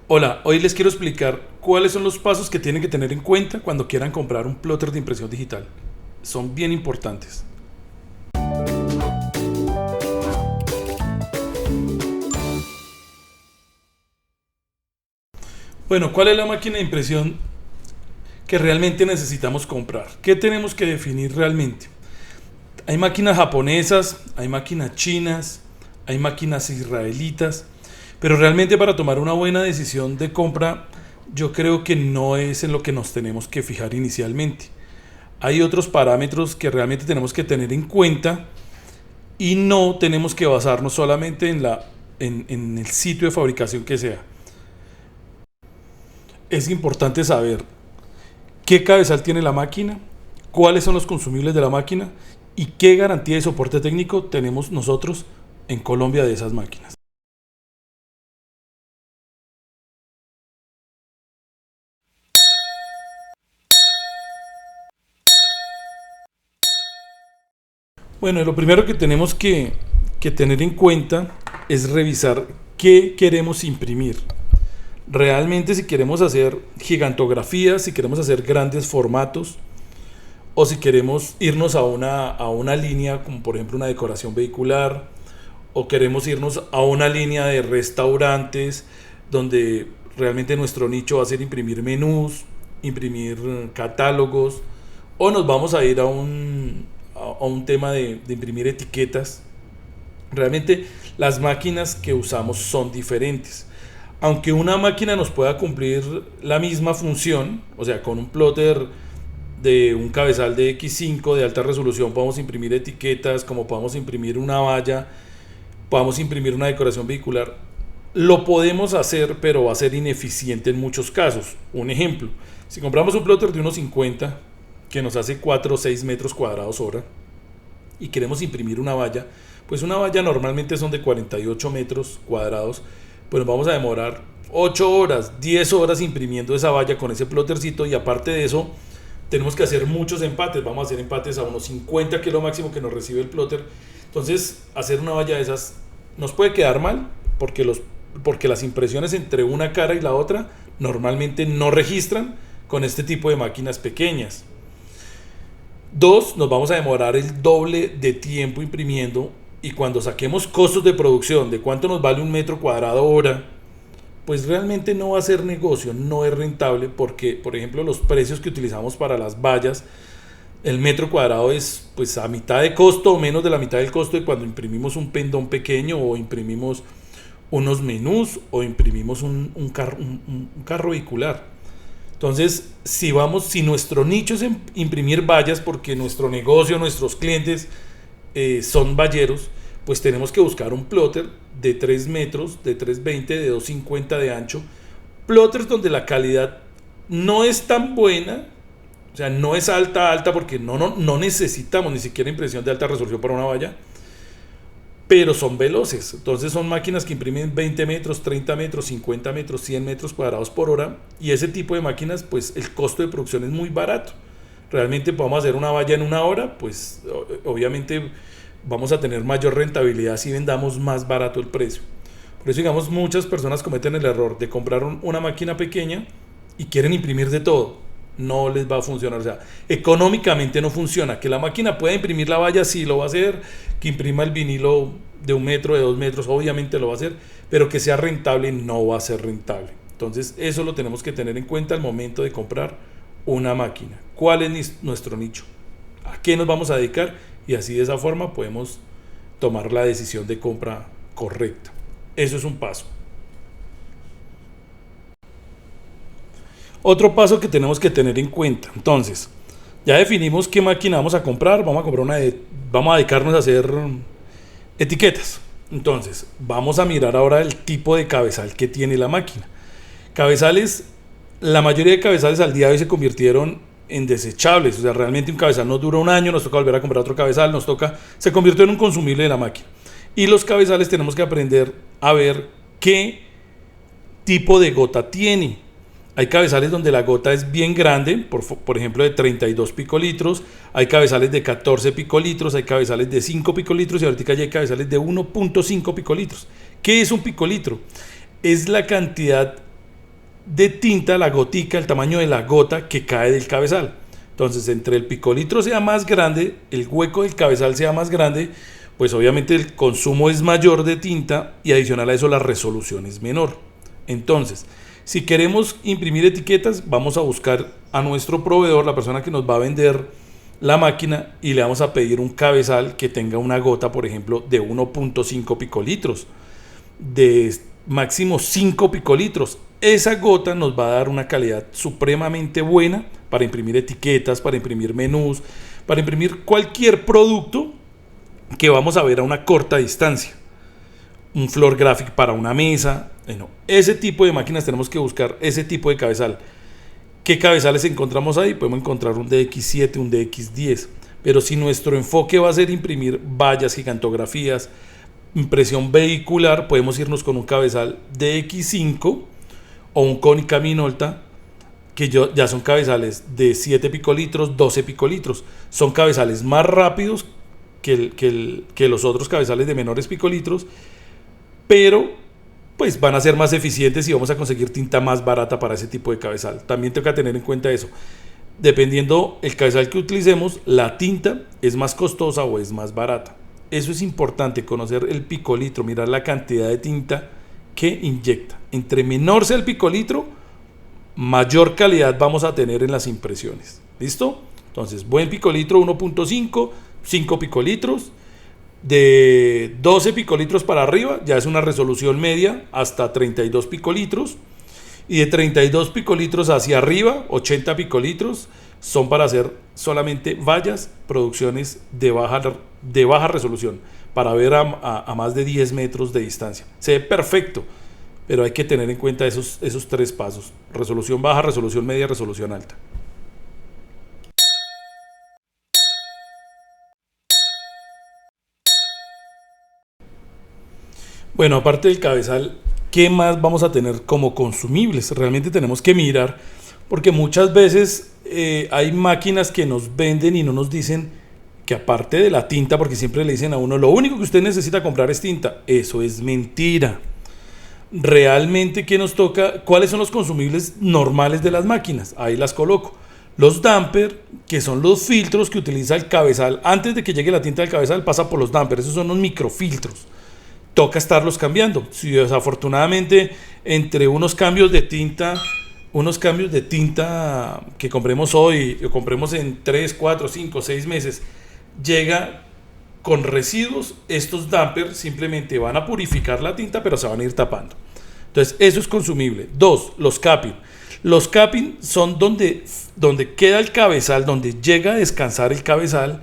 Hola, hoy les quiero explicar cuáles son los pasos que tienen que tener en cuenta cuando quieran comprar un plotter de impresión digital. Son bien importantes. Bueno, ¿cuál es la máquina de impresión que realmente necesitamos comprar? ¿Qué tenemos que definir realmente? Hay máquinas japonesas, hay máquinas chinas, hay máquinas israelitas, pero realmente para tomar una buena decisión de compra, yo creo que no es en lo que nos tenemos que fijar inicialmente. Hay otros parámetros que realmente tenemos que tener en cuenta y no tenemos que basarnos solamente en el sitio de fabricación que sea. Es importante saber qué cabezal tiene la máquina, cuáles son los consumibles de la máquina y qué garantía y soporte técnico tenemos nosotros en Colombia de esas máquinas. Bueno, lo primero que tenemos que tener en cuenta es revisar qué queremos imprimir. Realmente si queremos hacer gigantografías, si queremos hacer grandes formatos o si queremos irnos a una línea como por ejemplo una decoración vehicular o queremos irnos a una línea de restaurantes donde realmente nuestro nicho va a ser imprimir menús, imprimir catálogos o nos vamos a ir a un tema de imprimir etiquetas. Realmente las máquinas que usamos son diferentes. Aunque una máquina nos pueda cumplir la misma función, o sea, con un plotter de un cabezal de X5 de alta resolución podemos imprimir etiquetas, como podemos imprimir una valla, podamos imprimir una decoración vehicular, lo podemos hacer, pero va a ser ineficiente en muchos casos. Un ejemplo, si compramos un plotter de unos 50 que nos hace 4 o 6 metros cuadrados hora y queremos imprimir una valla, pues una valla normalmente son de 48 metros cuadrados, pues nos vamos a demorar 8 horas, 10 horas imprimiendo esa valla con ese plottercito y aparte de eso tenemos que hacer muchos empates, vamos a hacer empates a unos 50 que es lo máximo que nos recibe el plotter. Entonces hacer una valla de esas nos puede quedar mal porque las impresiones entre una cara y la otra normalmente no registran con este tipo de máquinas pequeñas. Dos, nos vamos a demorar el doble de tiempo imprimiendo y cuando saquemos costos de producción de cuánto nos vale un metro cuadrado hora, pues realmente no va a ser negocio, no es rentable porque, por ejemplo, los precios que utilizamos para las vallas, el metro cuadrado es pues a mitad de costo o menos de la mitad del costo de cuando imprimimos un pendón pequeño o imprimimos unos menús o imprimimos un carro vehicular. Entonces, si nuestro nicho es imprimir vallas porque nuestro negocio, nuestros clientes son valleros, pues tenemos que buscar un plotter de 3 metros, de 3,20, de 2,50 de ancho. Plotters donde la calidad no es tan buena, o sea, no es alta porque no necesitamos ni siquiera impresión de alta resolución para una valla, pero son veloces. Entonces son máquinas que imprimen 20 metros, 30 metros, 50 metros, 100 metros cuadrados por hora y ese tipo de máquinas, pues el costo de producción es muy barato. Realmente podemos hacer una valla en una hora, pues obviamente vamos a tener mayor rentabilidad si vendamos más barato el precio. Por eso, digamos, muchas personas cometen el error de comprar una máquina pequeña y quieren imprimir de todo. No les va a funcionar, o sea, económicamente no funciona. Que la máquina pueda imprimir la valla, sí lo va a hacer. Que imprima el vinilo de 1 metro, de 2 metros, obviamente lo va a hacer. Pero que sea rentable, no va a ser rentable. Entonces, eso lo tenemos que tener en cuenta al momento de comprar una máquina. ¿Cuál es nuestro nicho? ¿A qué nos vamos a dedicar? Y así de esa forma podemos tomar la decisión de compra correcta. Eso es un paso. Otro paso que tenemos que tener en cuenta. Entonces, ya definimos qué máquina vamos a comprar. Vamos a dedicarnos a hacer etiquetas. Entonces, vamos a mirar ahora el tipo de cabezal que tiene la máquina. Cabezales, la mayoría de cabezales al día de hoy se convirtieron en desechables. O sea, realmente un cabezal nos dura un año, nos toca volver a comprar otro cabezal, se convirtió en un consumible de la máquina. Y los cabezales tenemos que aprender a ver qué tipo de gota tiene. Hay cabezales donde la gota es bien grande, por ejemplo de 32 picolitros, hay cabezales de 14 picolitros, hay cabezales de 5 picolitros y ahorita ya hay cabezales de 1,5 picolitros. ¿Qué es un picolitro? Es la cantidad de tinta, la gotica, el tamaño de la gota que cae del cabezal. Entonces, entre el picolitro sea más grande, el hueco del cabezal sea más grande, pues obviamente el consumo es mayor de tinta y adicional a eso la resolución es menor. Entonces, si queremos imprimir etiquetas, vamos a buscar a nuestro proveedor, la persona que nos va a vender la máquina, y le vamos a pedir un cabezal que tenga una gota, por ejemplo, de 1.5 picolitros, de máximo 5 picolitros. Esa gota nos va a dar una calidad supremamente buena para imprimir etiquetas, para imprimir menús, para imprimir cualquier producto que vamos a ver a una corta distancia. Un floor graphic para una mesa. Bueno, ese tipo de máquinas tenemos que buscar ese tipo de cabezal. ¿Qué cabezales encontramos ahí? Podemos encontrar un DX7, un DX10. Pero si nuestro enfoque va a ser imprimir vallas, gigantografías, impresión vehicular, podemos irnos con un cabezal DX5 o un Konica Minolta, que ya son cabezales de 7 picolitros, 12 picolitros. Son cabezales más rápidos que los otros cabezales de menores picolitros, pero pues van a ser más eficientes y vamos a conseguir tinta más barata para ese tipo de cabezal. También tengo que tener en cuenta eso. Dependiendo el cabezal que utilicemos, la tinta es más costosa o es más barata. Eso es importante, conocer el picolitro, mirar la cantidad de tinta que inyecta. Entre menor sea el picolitro, mayor calidad vamos a tener en las impresiones. ¿Listo? Entonces, buen picolitro 1.5, 5 picolitros. De 12 picolitros para arriba ya es una resolución media hasta 32 picolitros, y de 32 picolitros hacia arriba 80 picolitros son para hacer solamente vallas, producciones de baja resolución, para ver a más de 10 metros de distancia. Se ve perfecto, pero hay que tener en cuenta esos tres pasos: resolución baja, resolución media, resolución alta. Bueno, aparte del cabezal, ¿qué más vamos a tener como consumibles? Realmente tenemos que mirar, porque muchas veces hay máquinas que nos venden y no nos dicen que aparte de la tinta, porque siempre le dicen a uno, lo único que usted necesita comprar es tinta. Eso es mentira. Realmente, ¿qué nos toca? ¿Cuáles son los consumibles normales de las máquinas? Ahí las coloco. Los damper, que son los filtros que utiliza el cabezal. Antes de que llegue la tinta del cabezal, pasa por los damper. Esos son los microfiltros. Toca estarlos cambiando. Si desafortunadamente entre unos cambios de tinta que compremos hoy o compremos en 3, 4, 5, 6 meses, llega con residuos, estos dampers simplemente van a purificar la tinta, pero se van a ir tapando. Entonces, eso es consumible. 2, los capping. Los capping son donde queda el cabezal, donde llega a descansar el cabezal.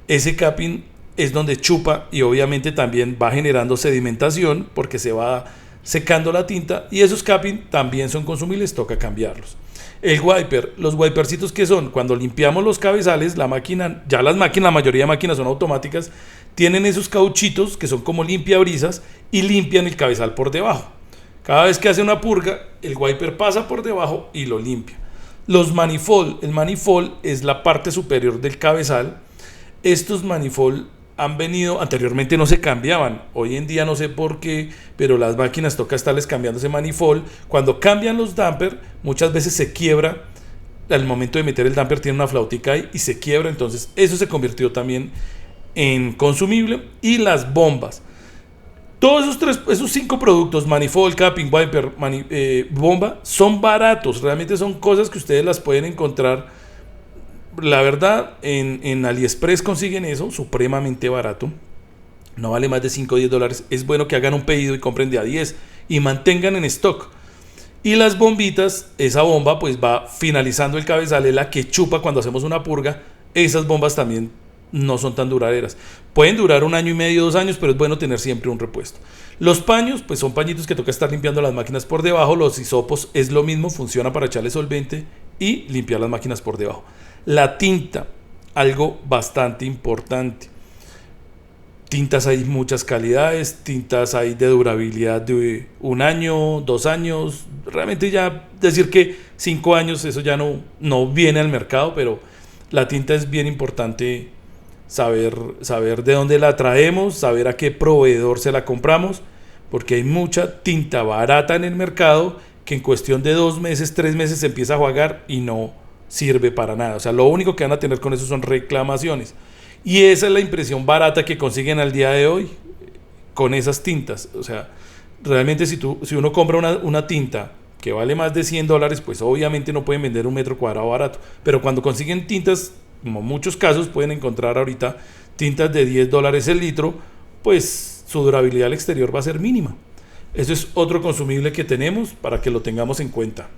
Ese capping es donde chupa y obviamente también va generando sedimentación porque se va secando la tinta, y esos capping también son consumibles, toca cambiarlos. El wiper, los wipercitos, que son cuando limpiamos los cabezales, la máquina, la mayoría de máquinas son automáticas, tienen esos cauchitos que son como limpiabrisas y limpian el cabezal por debajo. Cada vez que hace una purga, el wiper pasa por debajo y lo limpia. Los manifold, el manifold es la parte superior del cabezal. Estos manifold han venido, anteriormente no se cambiaban, hoy en día no sé por qué, pero las máquinas toca estarles cambiando ese manifold. Cuando cambian los damper, muchas veces se quiebra, al momento de meter el damper tiene una flautica ahí y se quiebra, entonces eso se convirtió también en consumible. Y las bombas, todos esos 5 productos, manifold, capping, wiper, bomba, son baratos, realmente son cosas que ustedes las pueden encontrar. La verdad, en AliExpress consiguen eso supremamente barato. No vale más de 5 o 10 dólares. Es bueno que hagan un pedido y compren de a 10 y mantengan en stock. Y las bombitas, esa bomba pues va finalizando el cabezal, es la que chupa cuando hacemos una purga. Esas bombas también no son tan duraderas. Pueden durar 1 año y medio, 2 años, pero es bueno tener siempre un repuesto. Los paños, pues son pañitos que toca estar limpiando las máquinas por debajo. Los hisopos es lo mismo, funciona para echarle solvente y limpiar las máquinas por debajo. La tinta, algo bastante importante. Tintas hay muchas calidades, tintas hay de durabilidad de 1 año, 2 años. Realmente ya decir que 5 años, eso ya no viene al mercado, pero la tinta es bien importante saber de dónde la traemos, saber a qué proveedor se la compramos, porque hay mucha tinta barata en el mercado que en cuestión de 2 meses, 3 meses se empieza a jugar y no sirve para nada. O sea, lo único que van a tener con eso son reclamaciones. Y esa es la impresión barata que consiguen al día de hoy con esas tintas. O sea, realmente si uno compra una tinta que vale más de $100, pues obviamente no pueden vender un metro cuadrado barato. Pero cuando consiguen tintas, como en muchos casos pueden encontrar ahorita tintas de $10 el litro, pues su durabilidad al exterior va a ser mínima. Eso es otro consumible que tenemos para que lo tengamos en cuenta.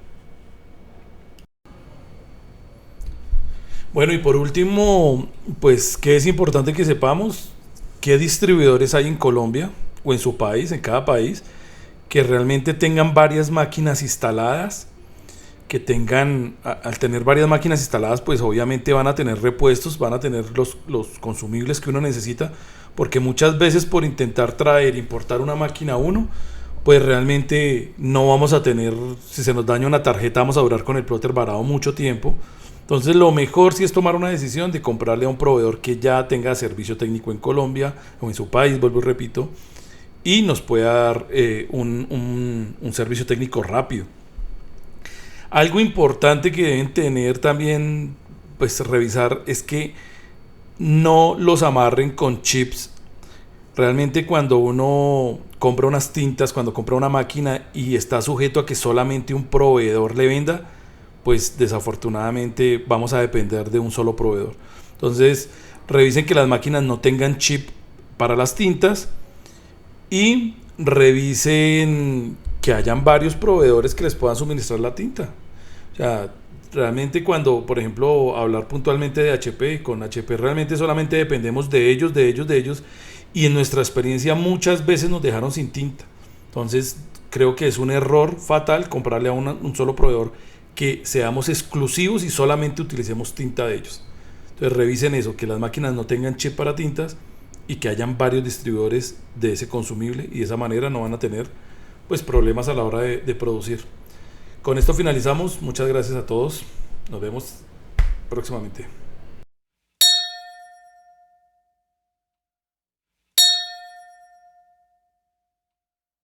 Bueno, y por último, pues que es importante que sepamos qué distribuidores hay en Colombia o en su país, en cada país, que realmente tengan varias máquinas instaladas, que tengan, al tener varias máquinas instaladas, pues obviamente van a tener repuestos, van a tener los consumibles que uno necesita, porque muchas veces por intentar traer, importar una máquina uno, pues realmente no vamos a tener, si se nos daña una tarjeta, vamos a durar con el plotter varado mucho tiempo. Entonces lo mejor sí es tomar una decisión de comprarle a un proveedor que ya tenga servicio técnico en Colombia o en su país, vuelvo y repito, y nos pueda dar un servicio técnico rápido. Algo importante que deben tener también, pues revisar, es que no los amarren con chips. Realmente cuando uno compra unas tintas, cuando compra una máquina y está sujeto a que solamente un proveedor le venda, pues desafortunadamente vamos a depender de un solo proveedor. Entonces, revisen que las máquinas no tengan chip para las tintas y revisen que hayan varios proveedores que les puedan suministrar la tinta. O sea, realmente cuando, por ejemplo, hablar puntualmente de HP, con HP realmente solamente dependemos de ellos, y en nuestra experiencia muchas veces nos dejaron sin tinta. Entonces, creo que es un error fatal comprarle a un solo proveedor, que seamos exclusivos y solamente utilicemos tinta de ellos. Entonces revisen eso, que las máquinas no tengan chip para tintas y que hayan varios distribuidores de ese consumible, y de esa manera no van a tener pues problemas a la hora de producir. Con esto finalizamos. Muchas gracias a todos. Nos vemos próximamente.